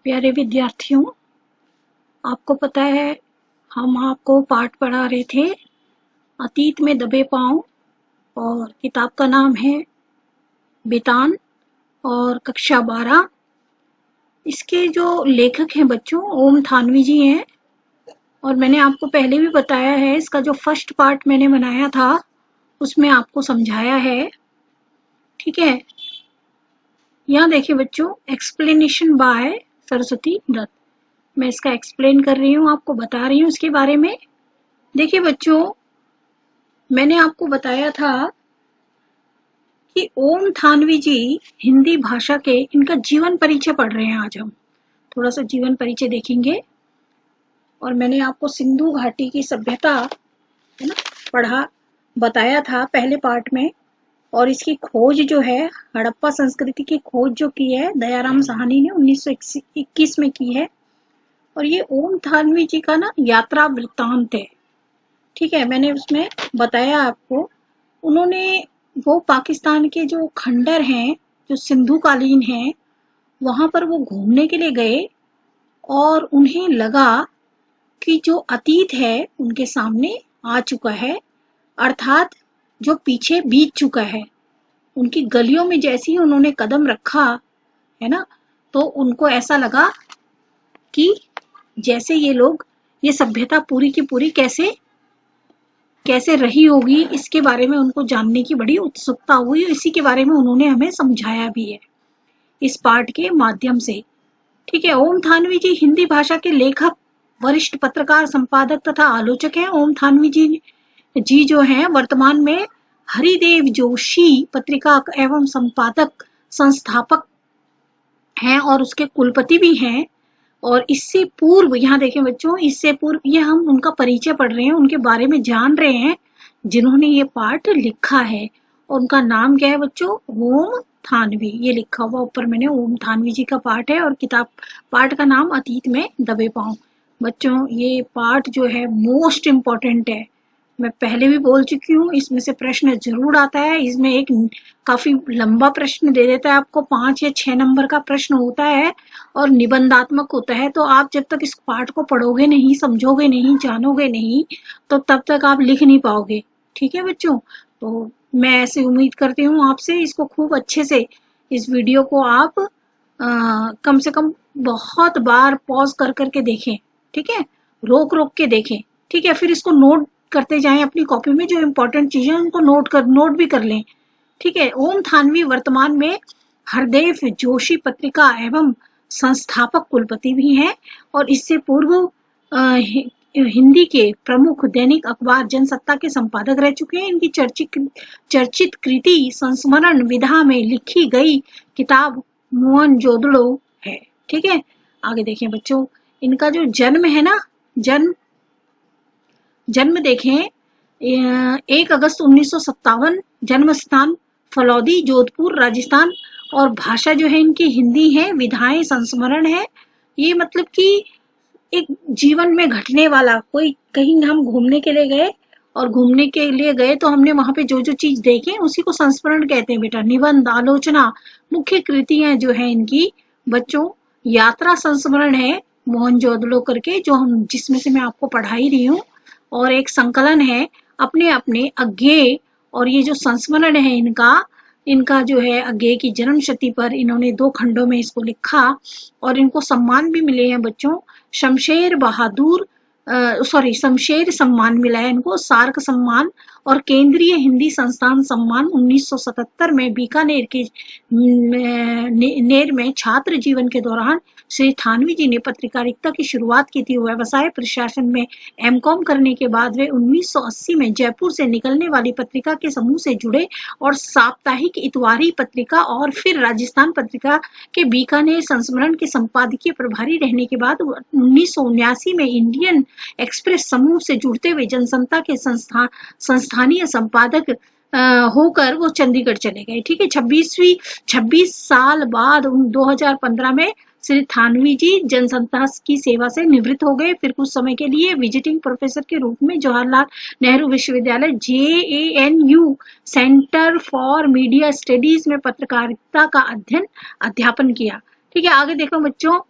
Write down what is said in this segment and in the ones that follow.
प्यारे विद्यार्थियों, आपको पता है हम आपको पाठ पढ़ा रहे थे अतीत में दबे पांव, और किताब का नाम है बेतान और कक्षा 12। इसके जो लेखक हैं बच्चों, ओम थानवी जी हैं। और मैंने आपको पहले भी बताया है, इसका जो फर्स्ट पार्ट मैंने बनाया था उसमें आपको समझाया है। ठीक है, यहाँ देखिए बच्चों, एक्सप्लेनेशन बाय सरस्वती दत्त। मैं इसका एक्सप्लेन कर रही हूँ, आपको बता रही हूँ इसके बारे में। देखिए बच्चों, मैंने आपको बताया था कि ओम थानवी जी हिंदी भाषा के, इनका जीवन परिचय पढ़ रहे हैं। आज हम थोड़ा सा जीवन परिचय देखेंगे। और मैंने आपको सिंधु घाटी की सभ्यता है ना बताया था पहले पार्ट में। और इसकी खोज जो है, हड़प्पा संस्कृति की खोज जो की है दयाराम साहनी ने 1921 में की है। और ये ओम थानवी जी का ना यात्रा वृत्तांत है। ठीक है, मैंने उसमें बताया आपको, उन्होंने वो पाकिस्तान के जो खंडर हैं, जो सिंधु कालीन हैं, वहां पर वो घूमने के लिए गए। और उन्हें लगा कि जो अतीत है उनके सामने आ चुका है, अर्थात जो पीछे बीत चुका है। उनकी गलियों में जैसे ही उन्होंने कदम रखा है ना, तो उनको ऐसा लगा कि जैसे ये सभ्यता पूरी की पूरी कैसे कैसे रही होगी, इसके बारे में उनको जानने की बड़ी उत्सुकता हुई। इसी के बारे में उन्होंने हमें समझाया भी है इस पाठ के माध्यम से। ठीक है, ओम थानवी जी हिंदी भाषा के लेखक, वरिष्ठ पत्रकार, संपादक तथा आलोचक हैं। ओम थानवी जी जो हैं वर्तमान में हरिदेव जोशी पत्रिका एवं संपादक, संस्थापक हैं और उसके कुलपति भी हैं। और इससे पूर्व, यहाँ देखें बच्चों, इससे पूर्व ये हम उनका परिचय पढ़ रहे हैं, उनके बारे में जान रहे हैं जिन्होंने ये पाठ लिखा है। और उनका नाम क्या है बच्चों? ओम थानवी। ये लिखा हुआ ऊपर मैंने, ओम थानवी जी का पाठ है। और पाठ का नाम अतीत में दबे पांव। बच्चों, ये पाठ जो है मोस्ट इम्पोर्टेंट है। मैं पहले भी बोल चुकी हूँ, इसमें से प्रश्न जरूर आता है। इसमें एक काफी लंबा प्रश्न दे देता है आपको, 5 या 6 नंबर का प्रश्न होता है और निबंधात्मक होता है। तो आप जब तक इस पाठ को पढ़ोगे नहीं, समझोगे नहीं, जानोगे नहीं, तो तब तक आप लिख नहीं पाओगे। ठीक है बच्चों, तो मैं ऐसे उम्मीद करती हूँ आपसे, इसको खूब अच्छे से, इस वीडियो को आप कम से कम बहुत बार पॉज कर करके देखें। ठीक है, रोक रोक के देखें। ठीक है, फिर इसको नोट करते जाएं अपनी कॉपी में, जो इम्पोर्टेंट चीजें उनको नोट भी कर लें। ठीक है, ओम थानवी वर्तमान में हरदेव जोशी पत्रिका एवं संस्थापक कुलपति भी हैं। और इससे पूर्व हिंदी के प्रमुख दैनिक अखबार जनसत्ता के संपादक रह चुके हैं। इनकी चर्चित कृति संस्मरण विधा में लिखी गई किताब मोहनजोदड़ो है। ठीक है, आगे देखें बच्चों, इनका जो जन्म है ना, जन्म देखें 1 अगस्त 1957, जन्म स्थान फलौदी, जोधपुर, राजस्थान। और भाषा जो है इनकी हिंदी है, विधाएं संस्मरण है। ये मतलब कि एक जीवन में घटने वाला, कोई कहीं हम घूमने के लिए गए, और घूमने के लिए गए तो हमने वहां पे जो जो चीज देखे उसी को संस्मरण कहते हैं बेटा। निबंध, आलोचना, मुख्य कृतियां जो है इनकी बच्चों, यात्रा संस्मरण है मोहनजोदड़ो करके, जो हम जिसमें से मैं आपको पढ़ा ही रही हूँ। और एक संकलन है अपने अपने अज्ञेय। और ये जो संस्मरण है इनका जो है अज्ञेय की जन्म शती पर इन्होंने 2 खंडों में इसको लिखा। और इनको सम्मान भी मिले हैं बच्चों, शमशेर सम्मान मिला है इनको, सार्क सम्मान और केंद्रीय हिंदी संस्थान सम्मान 1977 में बीकानेर के नेर में छात्र जीवन के दौरान श्री थानवी जी ने पत्रकारिता की शुरुआत की थी। व्यवसाय प्रशासन में एमकॉम करने के बाद वे 1980 में जयपुर से निकलने वाली पत्रिका के समूह से जुड़े और साप्ताहिक इतवारी पत्रिका और फिर राजस्थान पत्रिका के बीकानेर संस्मरण के संपादकीय प्रभारी रहने के बाद 1979 में इंडियन एक्सप्रेस समूह से जुड़ते हुए जनसत्ता के संस्थानीय संपादक होकर वो चंडीगढ़ चले गए। ठीक है, 26 साल बाद 2015 में श्री थानवी जी जनसत्ता की सेवा से निवृत्त हो गए। फिर कुछ समय के लिए विजिटिंग प्रोफेसर के रूप में जवाहरलाल नेहरू विश्वविद्यालय JANU centre for media studies में पत्रकारिता का अध्ययन अध्यापन किया। ठीक है, आगे देखो बच्चों,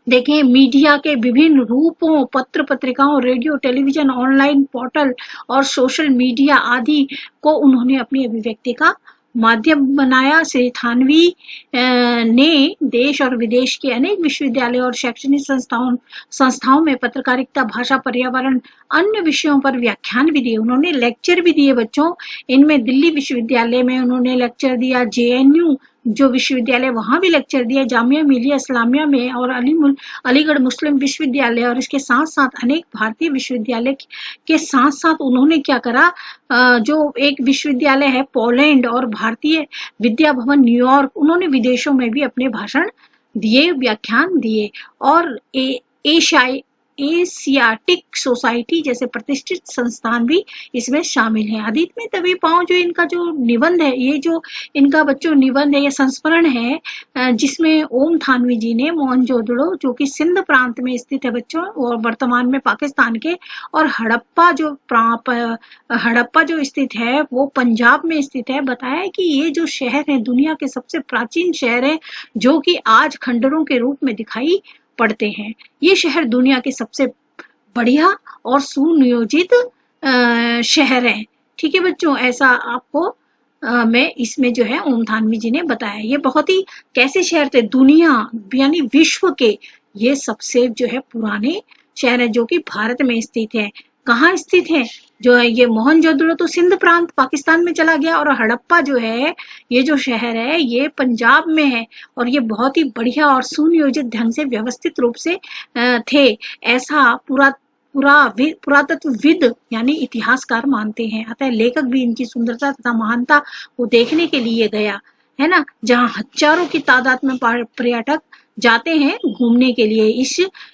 देखें, मीडिया के विभिन्न रूपों, पत्र पत्रिकाओं, रेडियो, टेलीविजन, ऑनलाइन पोर्टल और सोशल मीडिया आदि को उन्होंने अपनी अभिव्यक्ति का माध्यम बनाया। श्री थानवी ने देश और विदेश के अनेक विश्वविद्यालयों और शैक्षणिक संस्थाओं में पत्रकारिता, भाषा, पर्यावरण, अन्य विषयों पर व्याख्यान भी दिए। उन्होंने लेक्चर भी दिए बच्चों। इनमें दिल्ली विश्वविद्यालय में उन्होंने लेक्चर दिया, JNU जो विश्वविद्यालय वहां भी लेक्चर दिया, जामिया मिलिया इस्लामिया में और अलीगढ़ मुस्लिम विश्वविद्यालय, और इसके साथ साथ अनेक भारतीय विश्वविद्यालय के साथ साथ उन्होंने क्या करा, जो एक विश्वविद्यालय है पोलैंड और भारतीय विद्या भवन न्यूयॉर्क, उन्होंने विदेशों में भी अपने भाषण दिए, व्याख्यान दिए। और एशियाटिक सोसाइटी जैसे प्रतिष्ठित संस्थान भी इसमें शामिल हैं। अतीत में दबे पांव जो इनका जो निबंध है, ये जो इनका बच्चों निबंध है, ये संस्मरण है, जिसमें ओम थानवी जी ने मोहनजोदड़ो जो कि सिंध प्रांत में स्थित है बच्चों, और वर्तमान में पाकिस्तान के, और हड़प्पा जो स्थित है वो पंजाब में स्थित है, बताया कि ये जो शहर है दुनिया के सबसे प्राचीन शहर है, जो कि आज खंडरों के रूप में दिखाई पड़ते हैं। ये शहर दुनिया के सबसे बढ़िया और सुनियोजित शहर है। ठीक है बच्चों, ऐसा आपको मैं इसमें जो है ओम थानवी जी ने बताया। ये बहुत ही कैसे शहर थे, दुनिया यानी विश्व के ये सबसे जो है पुराने शहर है, जो कि भारत में स्थित है। कहाँ स्थित है? जो है ये मोहनजोदड़ो तो सिंध प्रांत पाकिस्तान में चला गया, और हड़प्पा जो है ये जो शहर है ये पंजाब में है, और ये बहुत ही बढ़िया और सुनियोजित ढंग से व्यवस्थित रूप से थे, ऐसा पुरातत्वविद यानी इतिहासकार मानते हैं। अतः लेखक भी इनकी सुंदरता तथा महानता को देखने के लिए गया, है ना, जहाँ हजारों की तादाद में पर्यटक जाते हैं घूमने के लिए,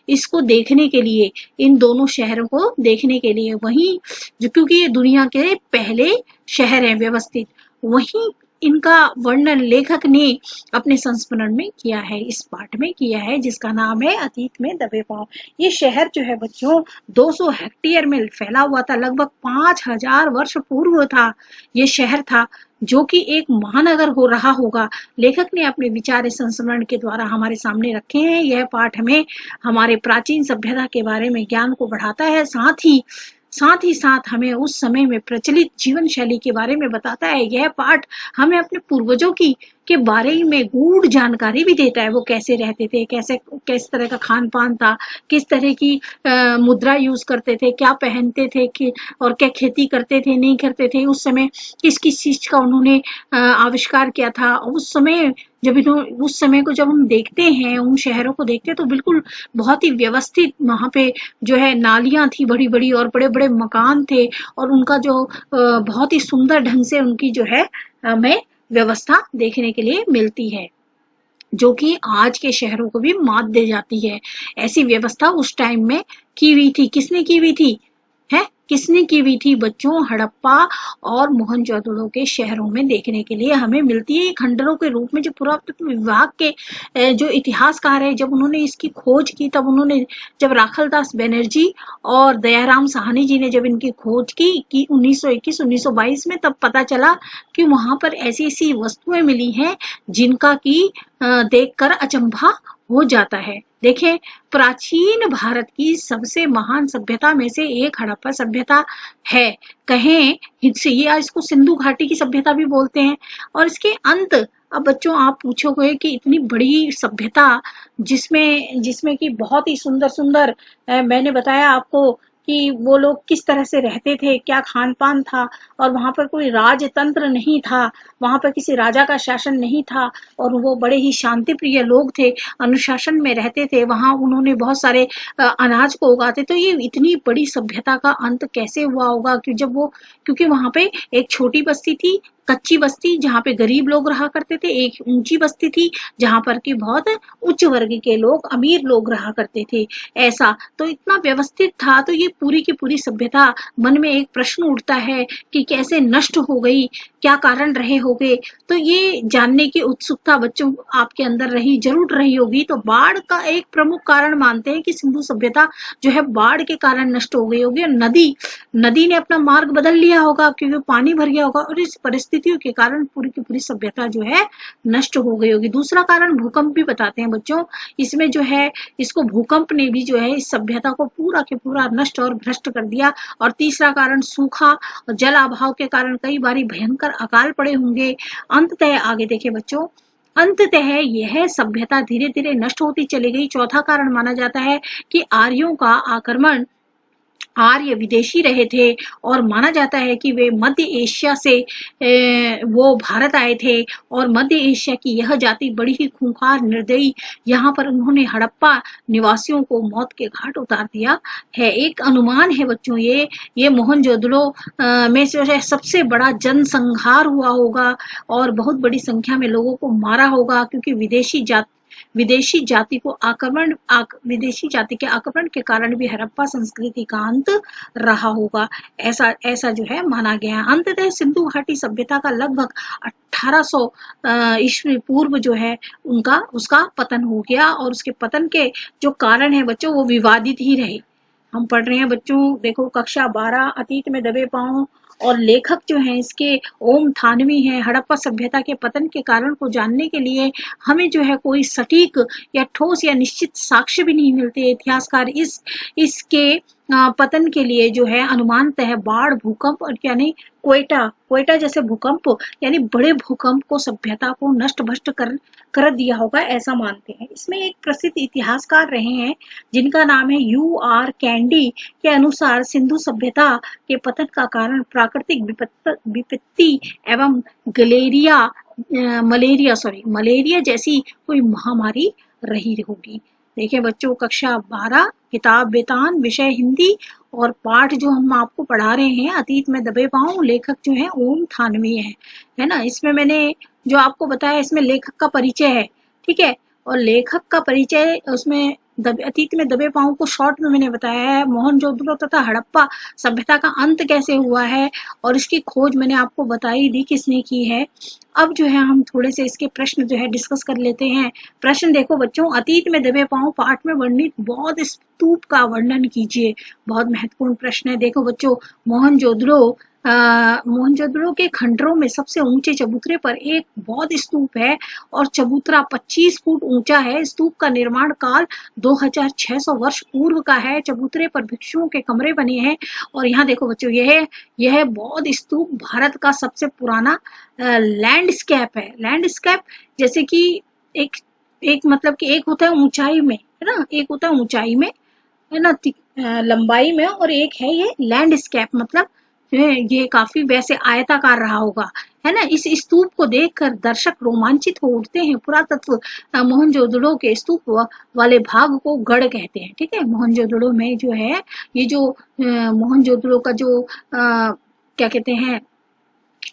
इसको देखने के लिए, इन दोनों शहरों को देखने के लिए। वहीं जो क्योंकि ये दुनिया के पहले शहर हैं व्यवस्थित, वहीं इनका वर्णन लेखक ने अपने संस्मरण में किया है, इस पाठ में किया है, जिसका नाम है अतीत में दबे पांव। ये शहर जो है बच्चों 200 हेक्टेयर में फैला हुआ था, लगभग 5000 वर्ष पूर्व था ये शहर था, जो कि एक महानगर हो रहा होगा। लेखक ने अपने विचार इस संस्मरण के द्वारा हमारे सामने रखे हैं। यह पाठ हमें हमारे प्राचीन सभ्यता के बारे में ज्ञान को बढ़ाता है, साथ ही साथ हमें उस समय में प्रचलित जीवन शैली के बारे में बताता है। यह पाठ हमें अपने पूर्वजों के बारे में गूढ़ जानकारी भी देता है, वो कैसे रहते थे, किस तरह का खान पान था, किस तरह की मुद्रा यूज करते थे, क्या पहनते थे, और क्या खेती करते थे, नहीं करते थे, उस समय किस किस चीज का उन्होंने आविष्कार किया था। उस समय को जब हम देखते हैं, उन शहरों को देखते हैं, तो बिल्कुल बहुत ही व्यवस्थित वहां पे जो है नालियां थी बड़ी बड़ी, और बड़े बड़े मकान थे, और उनका जो बहुत ही सुंदर ढंग से उनकी जो है हमें व्यवस्था देखने के लिए मिलती है, जो कि आज के शहरों को भी मात दे जाती है। ऐसी व्यवस्था उस टाइम में की हुई थी। किसने की हुई थी? किसने की हुई थी बच्चों? हड़प्पा और मोहनजोदड़ो के शहरों में देखने के लिए हमें मिलती है। खंडरों के रूप में जो पुरातत्व विभाग के जो इतिहासकार है, जब उन्होंने इसकी खोज की, तब उन्होंने, जब राखलदास बनर्जी और दयाराम साहनी जी ने जब इनकी खोज की कि 1921-1922 में, तब पता चला कि वहां पर ऐसी ऐसी वस्तुएं मिली हैं जिनका की देखकर अचंभा हो जाता है। देखें, प्राचीन भारत की सबसे महान सभ्यता में से एक हड़प्पा सभ्यता है। कहें इसको सिंधु घाटी की सभ्यता भी बोलते हैं। और इसके अंत, अब बच्चों आप पूछोगे कि इतनी बड़ी सभ्यता जिसमें कि बहुत ही सुंदर सुंदर, मैंने बताया आपको कि वो लोग किस तरह से रहते थे, क्या खान पान था, और वहां पर कोई राजतंत्र नहीं था, वहां पर किसी राजा का शासन नहीं था, और वो बड़े ही शांति प्रिय लोग थे, अनुशासन में रहते थे। वहां उन्होंने बहुत सारे अनाज को उगाते। तो ये इतनी बड़ी सभ्यता का अंत कैसे हुआ होगा? क्योंकि वहां पे एक छोटी बस्ती थी, कच्ची बस्ती, जहाँ पे गरीब लोग रहा करते थे, एक ऊंची बस्ती थी जहाँ पर कि बहुत उच्च वर्ग के लोग, अमीर लोग रहा करते थे। ऐसा तो इतना व्यवस्थित था। तो ये पूरी की पूरी सभ्यता, मन में एक प्रश्न उठता है कि कैसे नष्ट हो गई, क्या कारण रहे होंगे। तो ये जानने की उत्सुकता बच्चों आपके अंदर जरूर रही होगी। तो बाढ़ का एक प्रमुख कारण मानते हैं कि सिंधु सभ्यता जो है बाढ़ के कारण नष्ट हो गई होगी, और नदी ने अपना मार्ग बदल लिया होगा, क्योंकि पानी भर गया होगा। और इस परिस्थिति परिस्थितियों के कारण पूरी की पूरी सभ्यता जो है नष्ट हो गई होगी। दूसरा कारण भूकंप भी बताते हैं बच्चों, इसमें जो है इसको भूकंप ने भी जो है इस सभ्यता को पूरा के पूरा नष्ट और भ्रष्ट कर दिया। और तीसरा कारण सूखा और जल अभाव के कारण कई बारी भयंकर अकाल पड़े होंगे। अंततः आगे देखें बच्चों, अंततः यह सभ्यता धीरे धीरे नष्ट होती चली गई। चौथा कारण माना जाता है कि आर्यों का आक्रमण, आर्य विदेशी रहे थे और माना जाता है कि वे मध्य एशिया से वो भारत आए थे और मध्य एशिया की यह जाति बड़ी ही खूंखार निर्दयी, यहाँ पर उन्होंने हड़प्पा निवासियों को मौत के घाट उतार दिया है। एक अनुमान है बच्चों, ये मोहनजोदड़ो में से सबसे बड़ा जनसंहार हुआ होगा और बहुत बड़ी संख्या में लोगों को मारा होगा, क्योंकि विदेशी जाति के आक्रमण के कारण भी हड़प्पा संस्कृति का अंत रहा होगा, ऐसा जो है माना गया। अंततः सिंधु घाटी सभ्यता का लगभग 1800 ईस्वी पूर्व जो है उसका पतन हो गया और उसके पतन के जो कारण है बच्चों वो विवादित ही रहे। हम पढ़ रहे हैं बच्चों, देखो कक्षा 12 अतीत में दबे पांव, और लेखक जो हैं इसके ओम थानवी हैं। हड़प्पा सभ्यता के पतन के कारण को जानने के लिए हमें जो है कोई सटीक या ठोस या निश्चित साक्ष्य भी नहीं मिलते। इतिहासकार इसके पतन के लिए जो है अनुमानतः बाढ़, भूकंप और यानी क्वेटा जैसे भूकंप यानी बड़े भूकंप को सभ्यता को नष्ट भ्रष्ट कर दिया होगा, ऐसा मानते हैं। इसमें एक प्रसिद्ध इतिहासकार रहे हैं जिनका नाम है U.R. कैंडी के अनुसार सिंधु सभ्यता के पतन का कारण प्राकृतिक विपत्ति एवं मलेरिया जैसी कोई महामारी रही होगी। देखिए बच्चों, कक्षा 12 किताब बेतान, विषय हिंदी और पाठ जो हम आपको पढ़ा रहे हैं अतीत में दबे पांव, लेखक जो है ओम थानवी है ना। इसमें मैंने जो आपको बताया इसमें लेखक का परिचय है, ठीक है, और लेखक का परिचय उसमें अतीत में दबे पांव को शॉर्ट में मैंने बताया है। मोहनजोदड़ो तथा हड़प्पा सभ्यता का अंत कैसे हुआ है और इसकी खोज मैंने आपको बताई दी किसने की है। अब जो है हम थोड़े से इसके प्रश्न जो है डिस्कस कर लेते हैं। प्रश्न देखो बच्चों, अतीत में दबे पांव पाठ में वर्णित बौद्ध स्तूप का वर्णन कीजिए। बहुत महत्वपूर्ण प्रश्न है। देखो बच्चों, मोहनजोदड़ो के खंडरों में सबसे ऊंचे चबूतरे पर एक बौद्ध स्तूप है और चबूतरा 25 फुट ऊंचा है। स्तूप का निर्माण काल 2600 वर्ष पूर्व का है। चबूतरे पर भिक्षुओं के कमरे बने हैं। और यहाँ देखो बच्चों, यह बौद्ध स्तूप भारत का सबसे पुराना लैंडस्केप है। लैंडस्केप जैसे कि एक मतलब कि एक होता है ऊंचाई में, है ना, एक होता है ऊंचाई में, है ना, लंबाई में, और एक है ये लैंडस्केप, मतलब ये काफी वैसे आयताकार रहा होगा, है ना। इस स्तूप को देखकर दर्शक रोमांचित हो उठते हैं। पुरातत्व मोहनजोदड़ो के स्तूप वाले भाग को गढ़ कहते हैं, ठीक है। मोहनजोदड़ो में जो है ये जो मोहनजोदड़ो का जो क्या कहते हैं,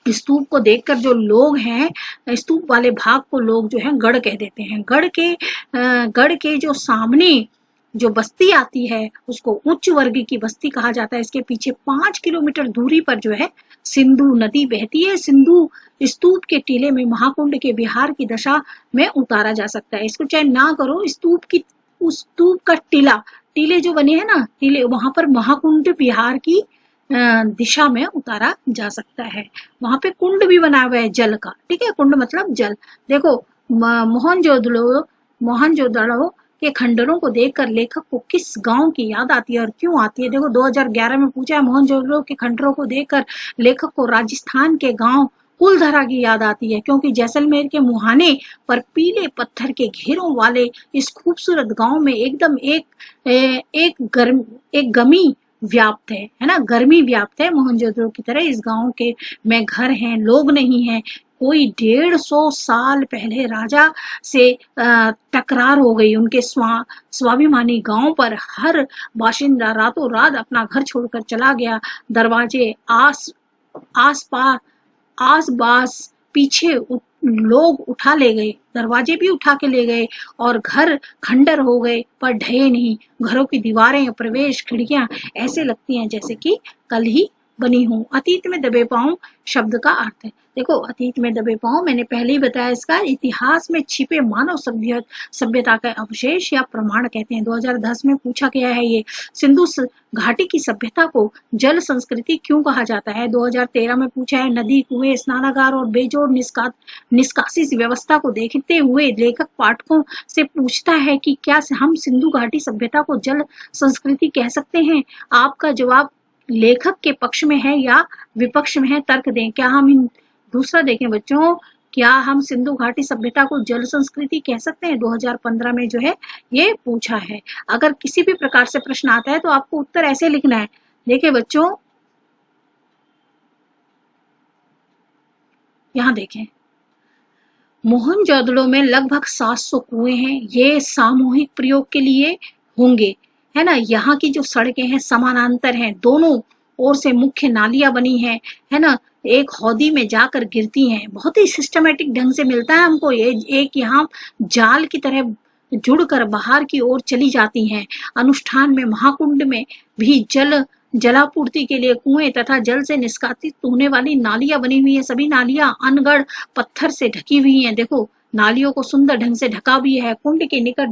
स्तूप को देखकर जो लोग हैं, स्तूप वाले भाग को लोग जो है गढ़ कह देते हैं। गढ़ के जो सामने जो बस्ती आती है उसको उच्च वर्ग की बस्ती कहा जाता है। इसके पीछे 5 किलोमीटर दूरी पर जो है सिंधु नदी बहती है। सिंधु स्तूप के टीले में महाकुंड के विहार की दशा में उतारा जा सकता है। इसको चाहे ना करो, उस स्तूप का टीले जो बने हैं ना, टीले, वहां पर महाकुंड विहार की दिशा में उतारा जा सकता है। वहां पे कुंड भी बना हुआ है जल का, ठीक है, कुंड मतलब जल। देखो मोहनजोदड़ो के खंडरों को देखकर लेखक को किस गांव की याद आती है और क्यों आती है? देखो 2011 में पूछा है, मोहनजोदड़ो के खंडरों को देखकर लेखक को राजस्थान के गांव कुलधरा की याद आती है, क्योंकि जैसलमेर के मुहाने पर पीले पत्थर के घेरों वाले इस खूबसूरत गांव में एकदम एक गमी व्याप्त है ना, गर्मी व्याप्त है। मोहनजोदड़ो की तरह इस गांव के में घर हैं, लोग नहीं हैं। कोई 150 साल पहले राजा से टकरार हो गई। उनके स्वाभिमानी गांव पर हर बाशिंदा रातों रात अपना घर छोड़कर चला गया। दरवाजे आस पास पीछे लोग उठा ले गए, दरवाजे भी उठा के ले गए और घर खंडर हो गए, पर ढहे नहीं। घरों की दीवारें, प्रवेश खिड़कियां ऐसे लगती हैं जैसे कि कल ही बनी हूँ। अतीत में दबे पांव शब्द का अर्थ है। देखो, अतीत में दबे पांव मैंने पहले ही बताया, इसका इतिहास में छिपे मानव सभ्यता का अवशेष या प्रमाण कहते हैं। 2010 में पूछा गया है ये। सिंधु घाटी की सभ्यता को जल संस्कृति क्यों कहा जाता है? 2013 में पूछा है। नदी, कुएं, स्नानागार और बेजोड़ निष्कासित व्यवस्था को देखते हुए लेखक पाठकों से पूछता है कि क्या हम सिंधु घाटी सभ्यता को जल संस्कृति कह सकते हैं? आपका जवाब लेखक के पक्ष में है या विपक्ष में है, तर्क दें। क्या हम दूसरा देखें बच्चों, क्या हम सिंधु घाटी सभ्यता को जल संस्कृति कह सकते हैं? 2015 में जो है ये पूछा है। अगर किसी भी प्रकार से प्रश्न आता है तो आपको उत्तर ऐसे लिखना है। देखिए बच्चों, यहाँ देखें, मोहनजोदड़ो में लगभग 700 कुएं हैं। ये सामूहिक प्रयोग के लिए होंगे, है ना। यहाँ की जो सड़कें हैं समानांतर हैं, दोनों ओर से मुख्य नालियां बनी है ना। एक हौदी में जाकर गिरती हैं। बहुत ही सिस्टमेटिक ढंग से मिलता है हमको ये। एक यहाँ जाल की तरह जुड़कर बाहर की ओर चली जाती हैं। अनुष्ठान में महाकुंड में भी जलापूर्ति के लिए कुएं तथा जल से निष्कासित होने वाली नालियां बनी हुई हैं। सभी नालियां अनगढ़ पत्थर से ढकी हुई हैं। देखो, नालियों को सुंदर ढंग से ढका भी है। कुंड के निकट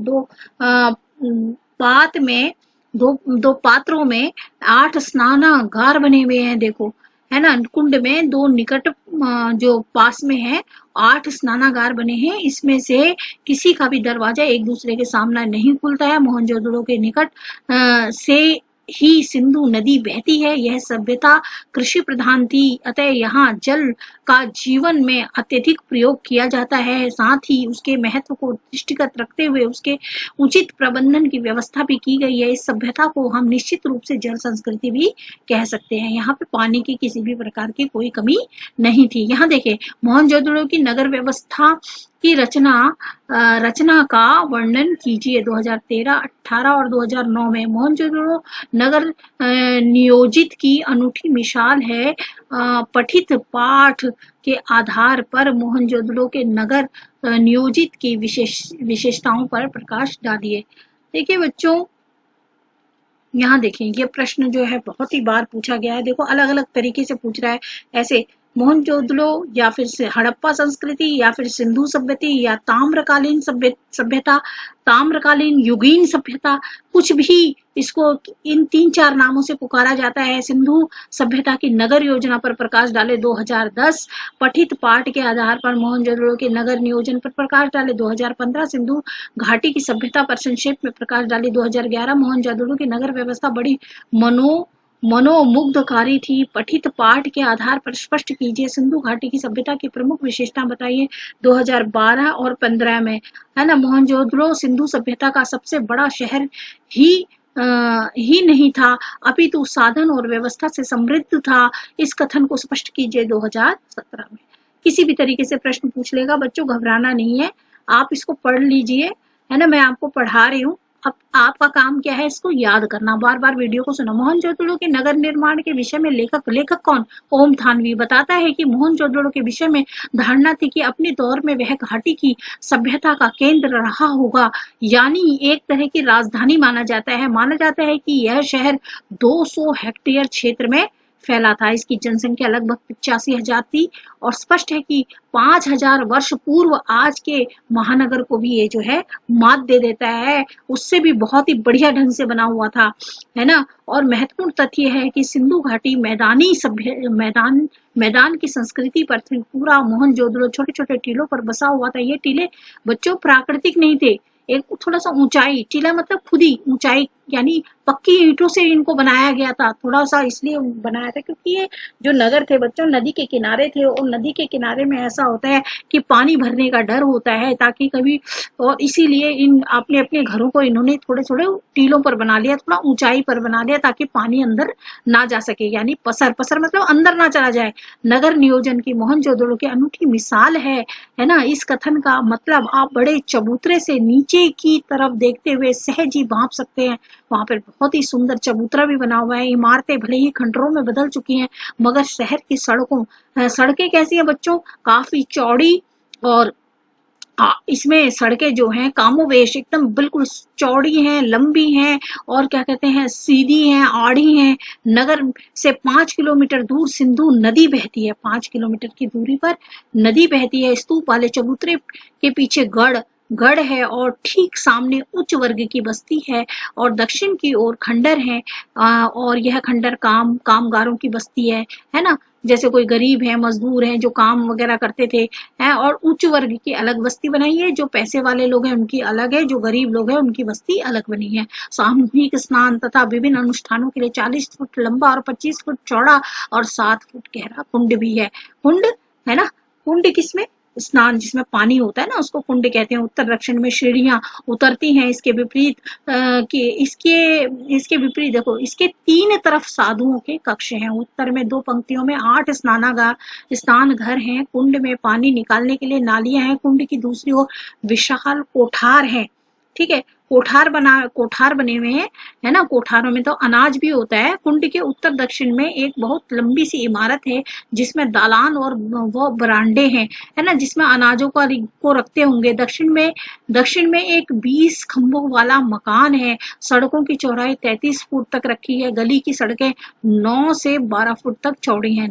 दो पात्रों में 8 स्नानागार बने हुए हैं। देखो, है ना। कुंड में दो निकट जो पास में है 8 स्नानागार बने हैं। इसमें से किसी का भी दरवाजा एक दूसरे के सामने नहीं खुलता है। मोहनजोदड़ो के निकट से ही सिंधु नदी बहती है। यह सभ्यता कृषि प्रधान थी, अतः यहाँ जल का जीवन में अत्यधिक प्रयोग किया जाता है। साथ ही उसके महत्व को दृष्टिगत रखते हुए उसके उचित प्रबंधन की व्यवस्था भी की गई है। इस सभ्यता को हम निश्चित रूप से जल संस्कृति भी कह सकते हैं। यहाँ पे पानी की किसी भी प्रकार की कोई कमी नहीं थी। यहाँ देखें, मोहनजोदड़ो की नगर व्यवस्था की रचना का वर्णन कीजिए। 2013, 18 और 2009 में मोहनजोदड़ो नगर नियोजित की अनूठी मिसाल है। पठित पाठ के आधार पर मोहनजोदड़ो के नगर नियोजित की विशेषताओं पर प्रकाश डालिए। देखिए बच्चों, यहाँ देखें, ये प्रश्न जो है बहुत ही बार पूछा गया है। देखो, अलग अलग तरीके से पूछ रहा है। ऐसे मोहनजोदड़ो या फिर से हड़प्पा संस्कृति या फिर सिंधु सभ्यता या ताम्रकालीन सभ्यता, ताम्रकालीन युगीन सभ्यता, कुछ भी इसको इन 3-4 नामों से पुकारा जाता है। सिंधु सभ्यता की नगर योजना पर प्रकाश डाले 2010। पठित पाठ के आधार पर मोहनजोदड़ो के नगर नियोजन पर प्रकाश डाले 2015। सिंधु घाटी की सभ्यता पर संक्षेप में प्रकाश डाले 2011। मोहनजोदड़ो की नगर व्यवस्था बड़ी मनोमुग्धकारी थी। पठित पाठ के आधार पर स्पष्ट कीजिए। सिंधु घाटी की सभ्यता की प्रमुख विशेषता बताइए। 2012 और 15 में, है ना। मोहनजोदड़ो सिंधु सभ्यता का सबसे बड़ा शहर ही नहीं था, अपितु साधन और व्यवस्था से समृद्ध था। इस कथन को स्पष्ट कीजिए 2017 में। किसी भी तरीके से प्रश्न पूछ लेगा बच्चों, घबराना नहीं है। आप इसको पढ़ लीजिए, है ना। मैं आपको पढ़ा रही हूँ, अब आपका काम क्या है, इसको याद करना, बार बार वीडियो को सुना। मोहनजोदड़ो के नगर निर्माण के विषय में लेखक कौन? ओम थानवी बताता है कि मोहनजोदड़ो के विषय में धारणा थी कि अपने दौर में वह घाटी की सभ्यता का केंद्र रहा होगा, यानी एक तरह की राजधानी माना जाता है। माना जाता है कि यह शहर 200 हेक्टेयर क्षेत्र में फैला था। इसकी जनसंख्या लगभग 85,000 थी और स्पष्ट है कि 5,000 वर्ष पूर्व आज के महानगर को भी ये जो है मात दे देता है। उससे भी बहुत ही बढ़िया ढंग से बना हुआ था, है ना। और महत्वपूर्ण तथ्य है कि सिंधु घाटी मैदान की संस्कृति पर पूरा मोहनजोदड़ो छोटे छोटे टीलों पर बसा हुआ था। ये टीले बच्चों प्राकृतिक नहीं थे। एक थोड़ा सा ऊंचाई, टीला मतलब खुदी ऊंचाई, यानी पक्की ईंटों से इनको बनाया गया था। थोड़ा सा इसलिए बनाया था क्योंकि ये जो नगर थे बच्चों नदी के किनारे थे, और नदी के किनारे में ऐसा होता है कि पानी भरने का डर होता है, ताकि कभी, और इसीलिए इन अपने अपने घरों को इन्होंने थोड़े थोड़े टीलों पर बना लिया, थोड़ा ऊंचाई पर बना लिया, ताकि पानी अंदर ना जा सके, यानी पसर मतलब अंदर ना चला जाए। नगर नियोजन की मोहनजोदड़ो की अनूठी मिसाल है ना। इस कथन का मतलब आप बड़े चबूतरे से नीचे की तरफ देखते हुए सहज ही भांप सकते हैं। वहां पर बहुत ही सुंदर चबूतरा भी बना हुआ है। इमारतें भले ही खंडरों में बदल चुकी हैं, मगर शहर की सड़कें कैसी हैं बच्चों? काफी चौड़ी और हाँ, इसमें सड़कें जो हैं कामोवेश एकदम बिल्कुल चौड़ी हैं, लंबी हैं और क्या कहते हैं सीधी हैं, आड़ी हैं। नगर से 5 किलोमीटर दूर सिंधु नदी बहती है। 5 किलोमीटर की दूरी पर नदी बहती है। स्तूप वाले चबूतरे के पीछे गढ़ है और ठीक सामने उच्च वर्ग की बस्ती है और दक्षिण की ओर खंडर है। और यह खंडर कामगारों की बस्ती है ना। जैसे कोई गरीब है, मजदूर है जो काम वगैरह करते थे हैं। और उच्च वर्ग की अलग बस्ती बनाई है, जो पैसे वाले लोग हैं उनकी अलग है, जो गरीब लोग हैं उनकी बस्ती अलग बनी है। सामूहिक स्नान तथा विभिन्न अनुष्ठानों के लिए 40 फुट लंबा और 25 फुट चौड़ा और 7 फुट गहरा कुंड भी है। कुंड है ना, कुंड किसमें, स्नान जिसमें पानी होता है ना उसको कुंड कहते हैं। उत्तर दक्षिण में सीढ़ियां उतरती हैं। इसके विपरीत कि इसके विपरीत देखो, इसके 3 तरफ साधुओं के कक्ष हैं। उत्तर में 2 पंक्तियों में 8 स्नान घर हैं। कुंड में पानी निकालने के लिए नालियां हैं। कुंड की दूसरी ओर विशाल कोठार है। ठीक है, कोठार बने हुए हैं, है ना। कोठारों में तो अनाज भी होता है। कुंड के उत्तर दक्षिण में एक बहुत लंबी सी इमारत है जिसमें दालान और वो बरामदे हैं, है ना, जिसमें अनाजों को रखते होंगे। दक्षिण में एक 20 खंभों वाला मकान है। सड़कों की चौड़ाई 33 फुट तक रखी है। गली की सड़कें 9 से 12 फुट तक चौड़ी हैं।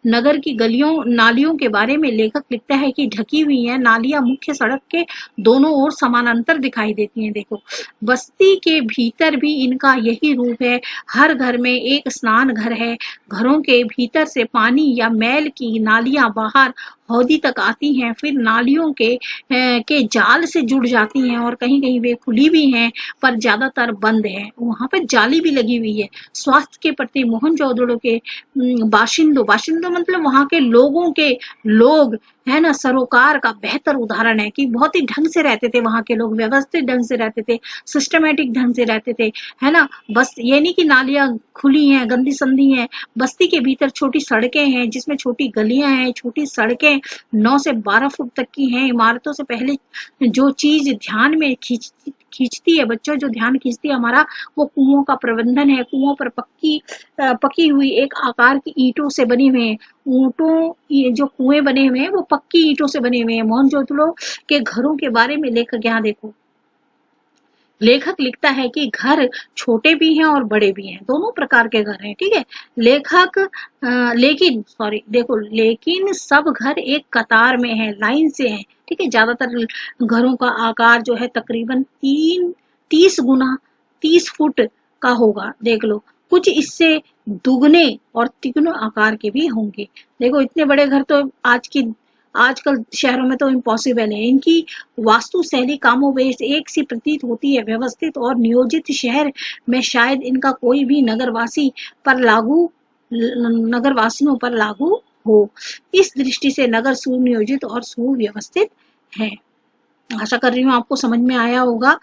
नगर की गलियों नालियों के बारे में लेखक लिखता है कि ढकी हुई है। नालियां मुख्य सड़क के दोनों ओर समानांतर दिखाई देती हैं। देखो, बस्ती के भीतर भी इनका यही रूप है। हर घर में एक स्नान घर है। घरों के भीतर से पानी या मैल की नालियां बाहर हौदी तक आती हैं, फिर नालियों के जाल से जुड़ जाती हैं और कहीं कहीं वे खुली भी हैं पर ज्यादातर बंद है। वहां पर जाली भी लगी हुई है। स्वास्थ्य के प्रति मोहनजोदड़ो के बाशिंदों मतलब वहां के लोग है ना, सरोकार का बेहतर उदाहरण है कि बहुत ही ढंग से रहते थे वहां के लोग, व्यवस्थित ढंग से रहते थे, सिस्टमेटिक ढंग से रहते थे, है ना। बस ये नहीं कि नालियां खुली हैं, गंदी संदी हैं। बस्ती के भीतर छोटी सड़कें हैं जिसमें छोटी गलियां हैं। छोटी सड़कें 9 से 12 फुट तक की हैं। इमारतों से पहले जो चीज ध्यान में खींचती है बच्चों, जो ध्यान खींचती है हमारा, वो कुओं का प्रबंधन है। कुओं पर पकी हुई एक आकार की ईंटों से बनी हुई है। ये जो कुएं बने हुए हैं वो पक्की ईंटों से बने हुए हैं। मोहनजोदड़ो के घरों के बारे में लेखक यहाँ देखो, लेखक लिखता है कि घर छोटे भी हैं और बड़े भी हैं, दोनों प्रकार के घर हैं। ठीक है, लेकिन सब घर एक कतार में है, लाइन से हैं। ठीक है, ज्यादातर घरों का आकार जो है तकरीबन 30 फुट का होगा। देख लो, कुछ इससे दुगने और तिगुने आकार के भी होंगे। देखो, इतने बड़े घर तो आजकल शहरों में तो इम्पॉसिबल है। इनकी वास्तु शैली कामोवेश एक सी प्रतीत होती है। व्यवस्थित और नियोजित शहर में शायद इनका कोई भी नगरवासियों पर लागू हो। इस दृष्टि से नगर सुनियोजित और सुव्यवस्थित है। आशा कर रही हूँ आपको समझ में आया होगा।